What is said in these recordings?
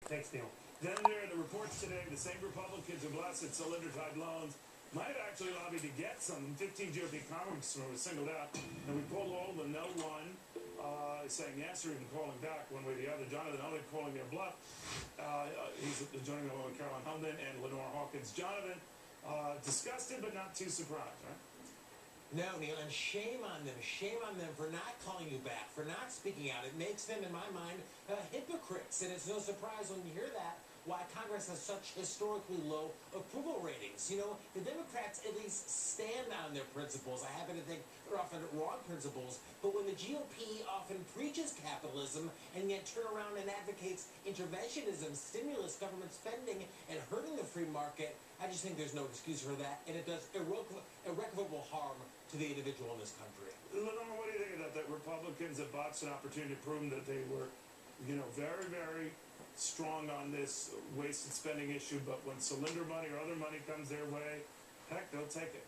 Thanks, Neil. Then there are the reports today, the same Republicans who blasted Solyndra-like loans might have actually lobbied to get some 15 GOP congressmen were singled out, and we polled all of them, no one saying yes or even calling back one way or the other. Jonathan only calling their bluff. He's joining along with Caroline Holman and Lenore Hawkins. Jonathan, disgusted but not too surprised, right? No, Neil, and shame on them for not calling you back, for not speaking out. It makes them, in my mind, hypocrites, and it's no surprise when you hear that why Congress has such historically low approval ratings. You know, the Democrats at least stand on their principles. I happen to think they're often wrong principles, but when the GOP often preaches capitalism and yet turn around and advocates interventionism, stimulus, government spending, and hurting the free market, I just think there's no excuse for that, and it does irreparable harm to the individual in this country. Lenore, what do you think of that? That Republicans have botched an opportunity to prove that they were, very, very strong on this wasted spending issue, but when Solyndra money or other money comes their way, heck, they'll take it.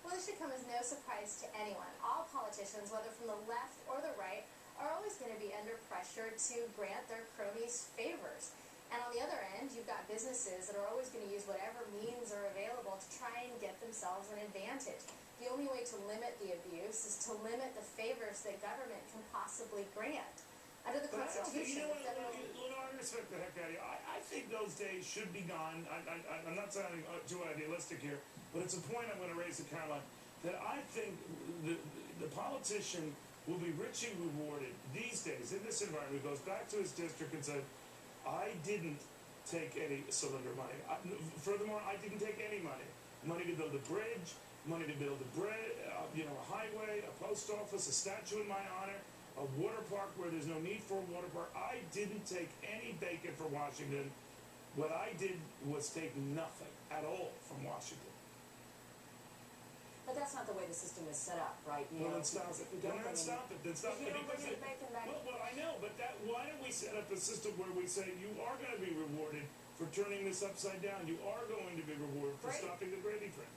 Well, this should come as no surprise to anyone. All politicians, whether from the left or the right, are always going to be under pressure to grant their cronies favors. And on the other end, you've got businesses that are always going to use whatever means are available to try and get themselves an advantage. The only way to limit the abuse is to limit the favors that government can possibly grant. Under the Constitution, Lenore, I respect the heck out of you. I think those days should be gone. I'm not sounding too idealistic here, but it's a point I'm going to raise to Caroline, that I think the politician will be richly rewarded these days in this environment. He goes back to his district and said, I didn't take any Solyndra money. Furthermore, I didn't take any money. Money to build a bridge, money to build a highway, a post office, a statue in my honor, a water park where there's no need for a water park. I didn't take any bacon for Washington. What I did was take nothing at all from Washington. But that's not the way the system is set up, right? Well, then stop it. Then stop it. Then stop it. Well, I know, but why don't we set up a system where we say you are going to be rewarded for turning this upside down? You are going to be rewarded for stopping the gravy train.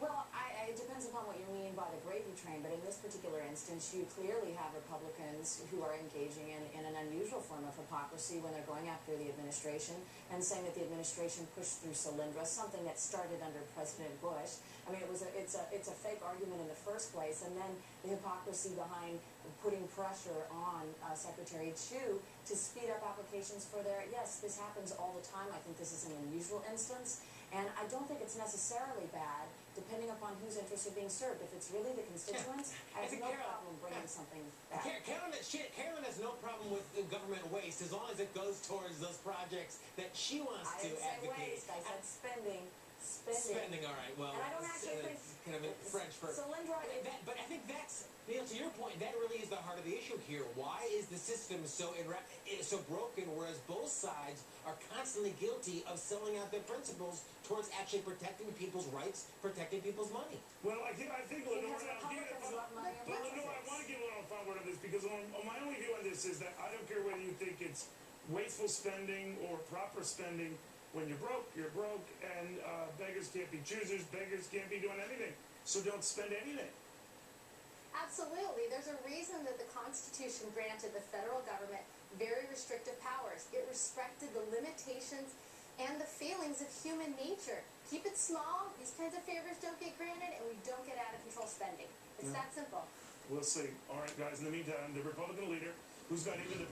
Well, it depends upon what you mean by the gravy train, but in this particular instance, you clearly have Republicans who are engaging in an unusual form of hypocrisy when they're going after the administration and saying that the administration pushed through Solyndra, something that started under President Bush. I mean, it's a fake argument in the first place, and then the hypocrisy behind putting pressure on Secretary Chu to speed up applications for their, yes, this happens all the time. I think this is an unusual instance, and I don't think it's necessarily bad, depending upon whose interests are being served. If it's really the constituents, I have no problem bringing something back. Carolyn has no problem with government waste as long as it goes towards those projects that she wants to advocate. I didn't say waste, I said spending. Spending, all right, well, and I don't actually think kind of French for Solyndra. But I think that's, Neil, to your point, that really is the heart of the issue here. Why is the system so broken, whereas both sides are constantly guilty of selling out their principles towards actually protecting people's rights, protecting people's money? Well, I think Lenore, Lenore, I want to give a little thought on this, because my only view on this is that I don't care whether you think it's wasteful spending or proper spending. When you're broke, and beggars can't be choosers, beggars can't be doing anything. So don't spend anything. Absolutely. There's a reason that the Constitution granted the federal government very restrictive powers. It respected the limitations and the failings of human nature. Keep it small, these kinds of favors don't get granted, and we don't get out of control spending. It's that simple. We'll see. All right, guys, in the meantime, the Republican leader, who's got even the